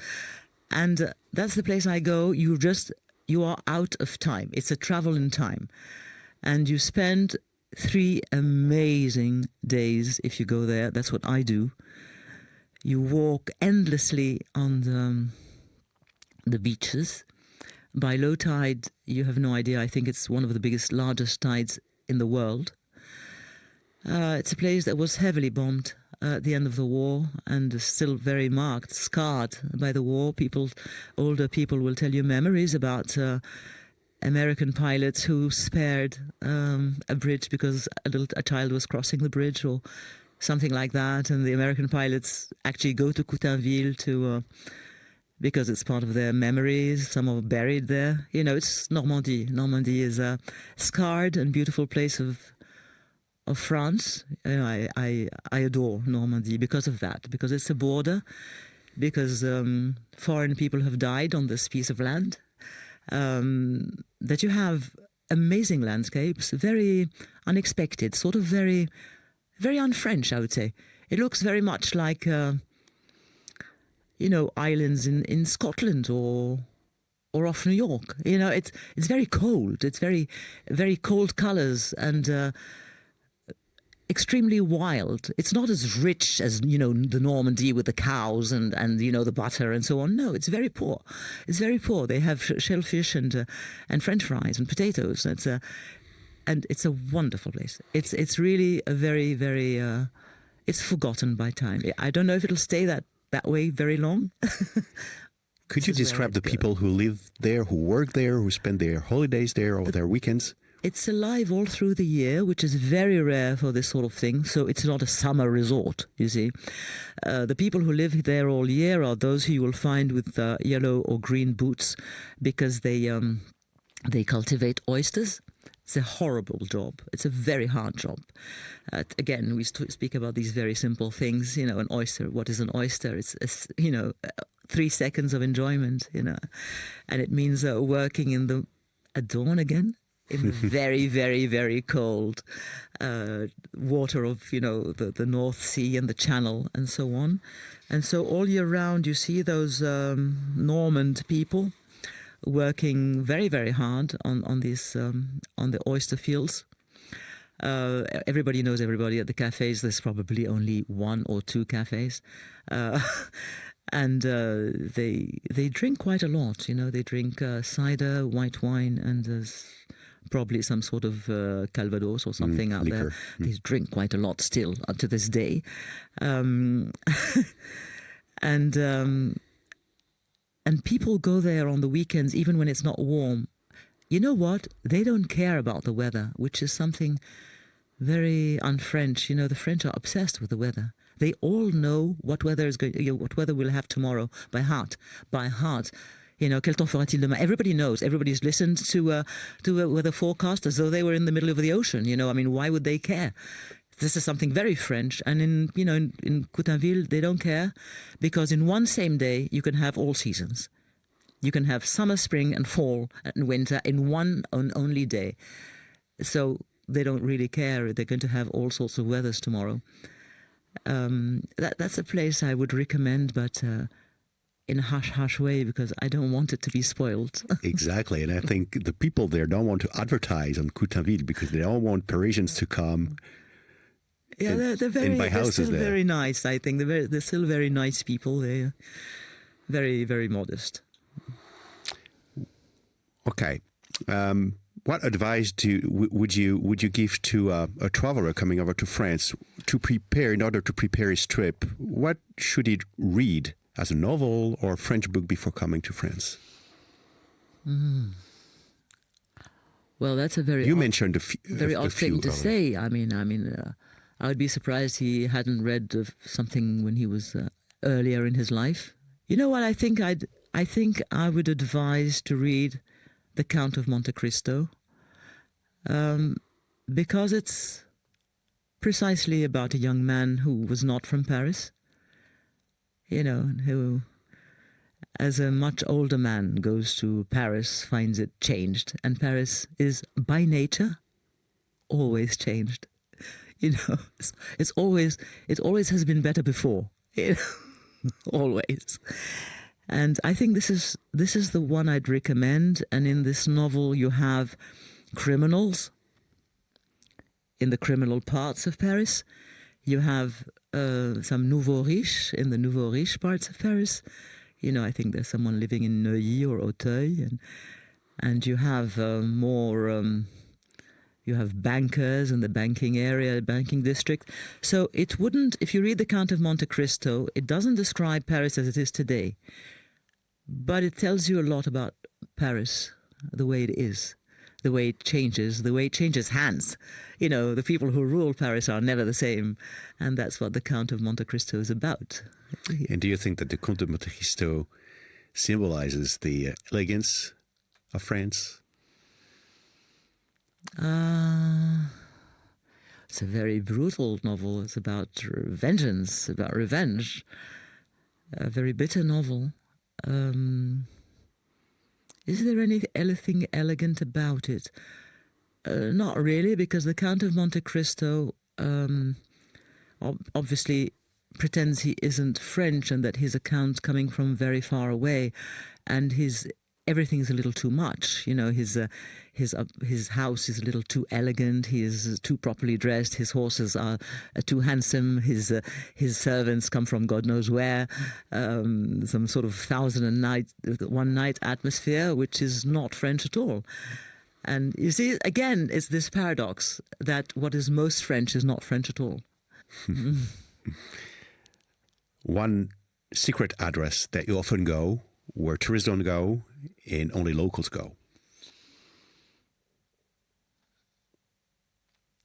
And that's the place I go. You are out of time. It's a travel in time. And you spend 3 amazing days if you go there. That's what I do. You walk endlessly on the beaches. By low tide, you have no idea. I think it's one of the largest tides in the world. It's a place that was heavily bombed at the end of the war and is still very scarred by the war. Older people will tell you memories about American pilots who spared a bridge because a child was crossing the bridge or something like that. And the American pilots actually go to Coutainville because it's part of their memories. Some are buried there. You know, it's Normandy. Normandy is a scarred and beautiful place of France. You know, I adore Normandy because of that, because it's a border, because foreign people have died on this piece of land, that you have amazing landscapes, very unexpected, sort of very, very un-French, I would say. It looks very much like islands in Scotland or off New York. You know, it's very cold. It's very, very cold colors and extremely wild. It's not as rich as, the Normandy with the cows and the butter and so on. No, it's very poor. It's very poor. They have shellfish and French fries and potatoes. And it's a wonderful place. It's really a very, very, it's forgotten by time. I don't know if it'll stay that way very long. Could you describe the people who live there, who work there, who spend their holidays there or their weekends? It's alive all through the year, which is very rare for this sort of thing. So it's not a summer resort, you see. The people who live there all year are those who you will find with yellow or green boots because they cultivate oysters. It's a horrible job. It's a very hard job. Again, we speak about these very simple things. An oyster. What is an oyster? It's 3 seconds of enjoyment. And it means working at dawn again in the very, very, very cold water of the North Sea and the Channel and so on. And so all year round, you see those Normand people working very, very hard on the oyster fields. Everybody knows everybody at the cafes. There's probably only 1 or 2 cafes, and they drink quite a lot. They drink cider, white wine, and there's probably some sort of Calvados or something out liquor. there. They drink quite a lot still up to this day, and And people go there on the weekends, even when it's not warm. You know what? They don't care about the weather, which is something very un-French. You know, the French are obsessed with the weather. They all know what weather is going. What weather we'll have tomorrow by heart. By heart. You know, quel temps fera-t-il demain? Everybody knows. Everybody's listened to a weather forecast as though they were in the middle of the ocean. You know, I mean, why would they care? This is something very French. And in Coutainville, they don't care, because in one same day you can have all seasons. You can have summer, spring, and fall and winter in one only day. So they don't really care. They're going to have all sorts of weathers tomorrow. That's a place I would recommend, but in a hush-hush way, because I don't want it to be spoiled. Exactly. And I think the people there don't want to advertise on Coutainville because they don't want Parisians to come. Yeah, they're still very nice, I think. They're still very nice people. They're very, very modest. Okay. What advice would you give to a traveler coming over to France to prepare, in order to prepare his trip? What should he read as a novel or French book before coming to France? Well, that's a very mentioned very odd thing to say. I mean, I would be surprised he hadn't read something when he was earlier in his life. You know what? I think I would advise to read The Count of Monte Cristo, because it's precisely about a young man who was not from Paris, you know, who, as a much older man, goes to Paris, finds it changed, and Paris is by nature always changed. You know, it always has been better before, you know, always. And I think this is the one I'd recommend. And in this novel, you have criminals in the criminal parts of Paris. You have some nouveau riches in the nouveau riche parts of Paris. You know, I think there's someone living in Neuilly or Auteuil, and you have you have bankers in the banking area, banking district. So it wouldn't, if you read The Count of Monte Cristo, it doesn't describe Paris as it is today, but it tells you a lot about Paris, the way it is, the way it changes hands. You know, the people who rule Paris are never the same, and that's what The Count of Monte Cristo is about. And do you think that the Count of Monte Cristo symbolizes the elegance of France? It's a very brutal novel. It's about vengeance, about revenge. A very bitter novel. Is there anything elegant about it? Not really, because the Count of Monte Cristo obviously pretends he isn't French and that his account's coming from very far away, and everything's a little too much. You know, his house is a little too elegant. He is too properly dressed. His horses are too handsome. His servants come from God knows where. Some sort of 1,001 night atmosphere, which is not French at all. And you see, again, it's this paradox that what is most French is not French at all. One secret address that you often go, where tourists don't go, and only locals go.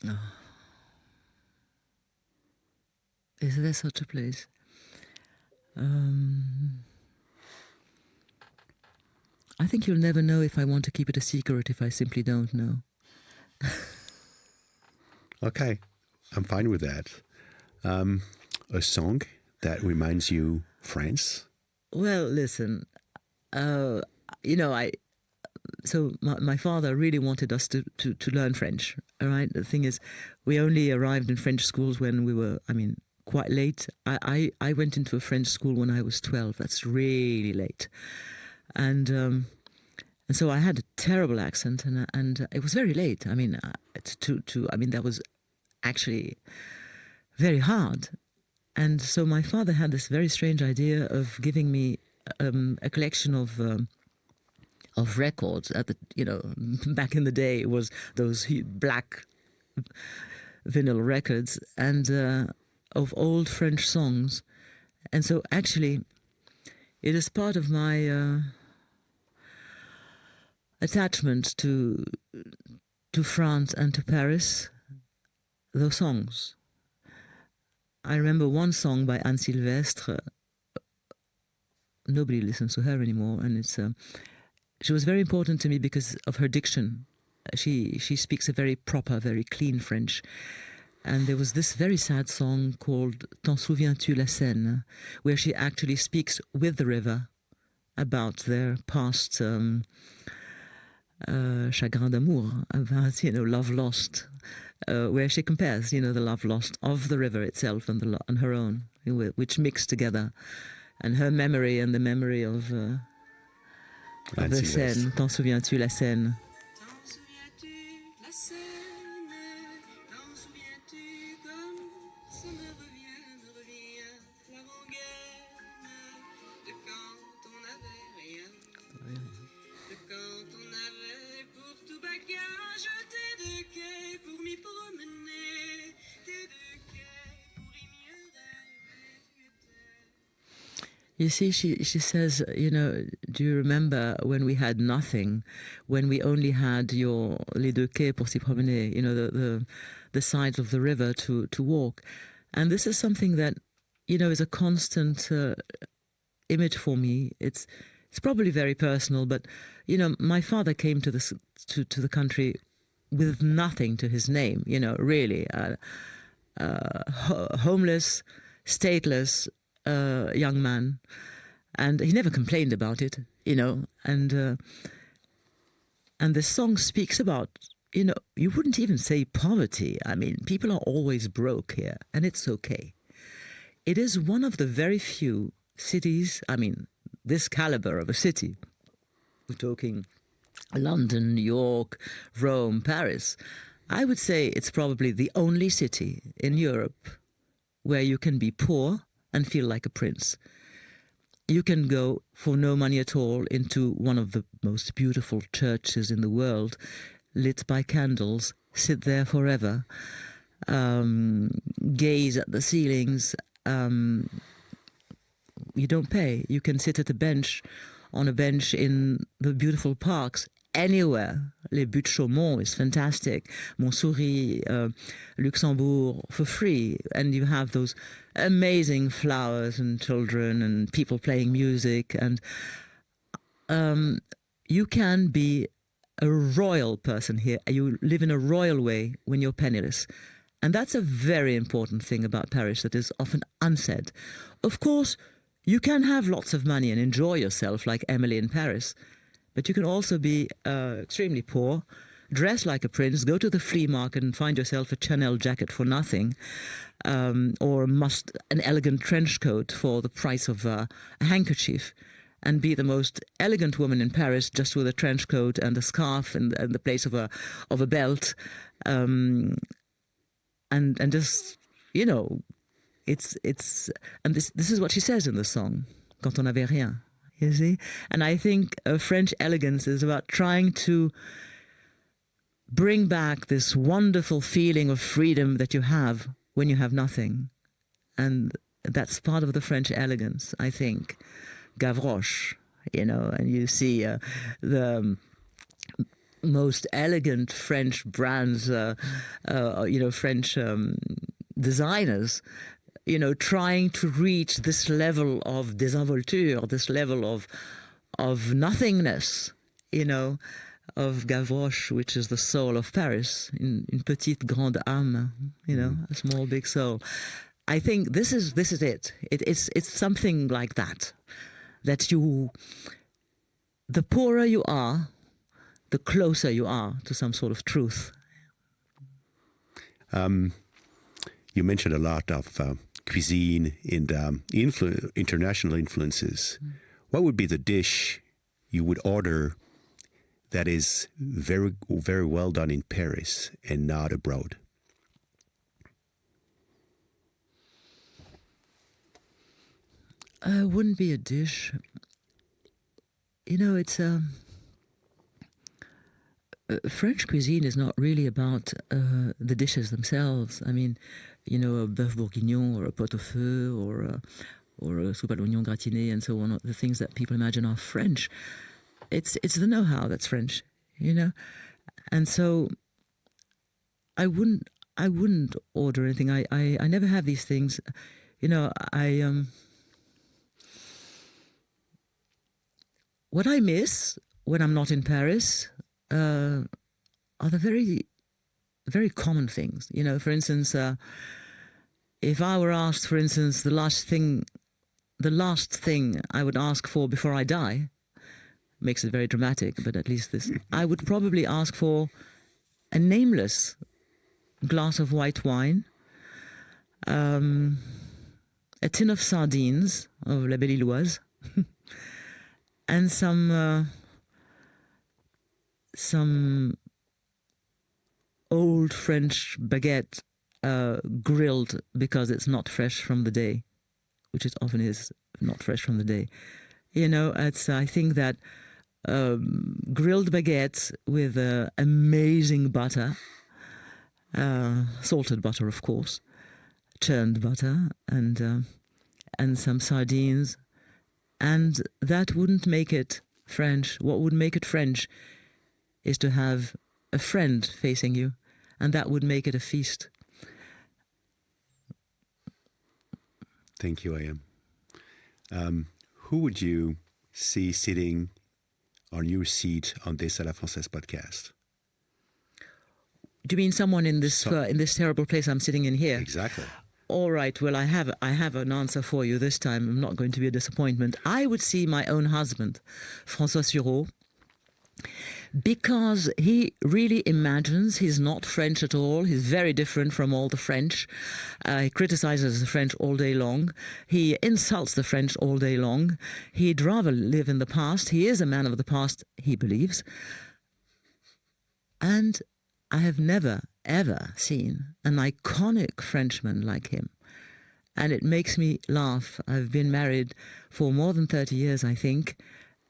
Oh. Is there such a place? I think you'll never know if I want to keep it a secret if I simply don't know. Okay, I'm fine with that. A song that reminds you France? Well, listen, you know, so my father really wanted us to learn French, all right? The thing is, we only arrived in French schools when we were, quite late. I went into a French school when I was 12. That's really late. And so I had a terrible accent, and it was very late. That was actually very hard. And so my father had this very strange idea of giving me a collection of records. Back in the day, it was those black vinyl records, and of old French songs. And so actually, It is part of my attachment to France and to Paris, those songs. I remember one song by Anne Sylvestre. Nobody listens to her anymore, and she was very important to me because of her diction. She speaks a very proper, very clean French. And there was this very sad song called T'en souviens-tu la Seine, where she actually speaks with the river about their past chagrin d'amour, about, love lost, where she compares, the love lost of the river itself and her own, which mix together. And her memory and the memory of the Seine. T'en souviens-tu la Seine? You see, she says, do you remember when we had nothing, when we only had les deux quais pour s'y promener, the sides of the river to walk. And this is something that, is a constant image for me. It's probably very personal, but, my father came to the country with nothing to his name, really. Homeless, stateless, young man, and he never complained about it, and the song speaks about, you wouldn't even say poverty. I mean, people are always broke here, and it's okay. It is one of the very few cities, this caliber of a city. We're talking London, New York, Rome, Paris. I would say it's probably the only city in Europe where you can be poor and feel like a prince. You can go for no money at all into one of the most beautiful churches in the world, lit by candles, sit there forever, gaze at the ceilings. You don't pay. You can sit on a bench in the beautiful parks, anywhere. Les Buttes Chaumont is fantastic. Montsouris, Luxembourg, for free. And you have those amazing flowers and children and people playing music. And you can be a royal person here. You live in a royal way when you're penniless. And that's a very important thing about Paris that is often unsaid. Of course, you can have lots of money and enjoy yourself like Emily in Paris. But you can also be extremely poor, dress like a prince, go to the flea market and find yourself a Chanel jacket for nothing, or an elegant trench coat for the price of a handkerchief, and be the most elegant woman in Paris just with a trench coat and a scarf and the place of a belt, and just, it's and this is what she says in the song, quand on n'avait rien. You see? And I think French elegance is about trying to bring back this wonderful feeling of freedom that you have when you have nothing. And that's part of the French elegance, I think. Gavroche, and you see the most elegant French brands, French designers, trying to reach this level of désinvolture, this level of nothingness, of Gavroche, which is the soul of Paris, une petite grande âme, a small big soul. I think this is it. It's something like that the poorer you are, the closer you are to some sort of truth. You mentioned a lot of cuisine and international influences. What would be the dish you would order that is very, very well done in Paris and not abroad? Wouldn't be a dish. It's French cuisine is not really about the dishes themselves. I mean, a bœuf bourguignon or a pot au feu or a soupe à l'oignon gratiné and so on, the things that people imagine are French. It's the know-how that's French, you know? And so I wouldn't order anything. I never have these things. You know, what I miss when I'm not in Paris are the very, very common things. You know, for instance, if I were asked, for instance, the last thing I would ask for before I die, makes it very dramatic, but at least this, I would probably ask for a nameless glass of white wine, a tin of sardines of La Belle Illoise, and some old French baguette grilled because it's not fresh from the day, which it often is not fresh from the day. You know, I think that grilled baguettes with amazing butter, salted butter, of course, churned butter, and some sardines, and that wouldn't make it French. What would make it French is to have a friend facing you, and that would make it a feast. Thank you, Ayyam. Who would you see sitting on your seat on this À la Française podcast? Do you mean someone in this terrible place I'm sitting in here? Exactly. All right. Well, I have an answer for you this time. I'm not going to be a disappointment. I would see my own husband, François Sureau, because he really imagines he's not French at all. He's very different from all the French. He criticizes the French all day long. He insults the French all day long. He'd rather live in the past. He is a man of the past, he believes. And I have never, ever seen an iconic Frenchman like him. And it makes me laugh. I've been married for more than 30 years, I think.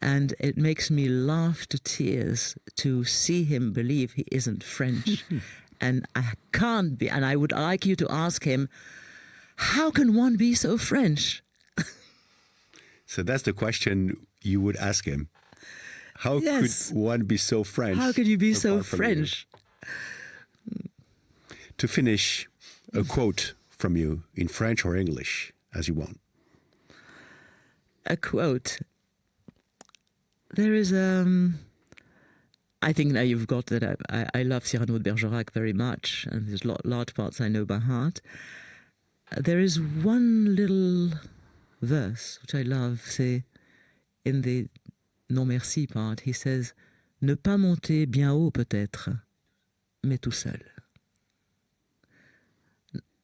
And it makes me laugh to tears to see him believe he isn't French. And I can't be. And I would like you to ask him, how can one be so French? So that's the question you would ask him. How Yes. could one be so French? How could you be so apart from you? French? To finish, a quote from you in French or English, as you want. A quote. There is I think now you've got that I love Cyrano de Bergerac very much, and there's large parts I know by heart. There is one little verse which I love, c'est in the non merci part, he says, ne pas monter bien haut peut-être, mais tout seul.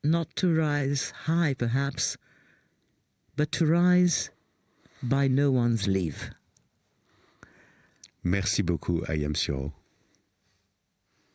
Not to rise high perhaps, but to rise by no one's leave. Merci beaucoup, Ayyam Sureau.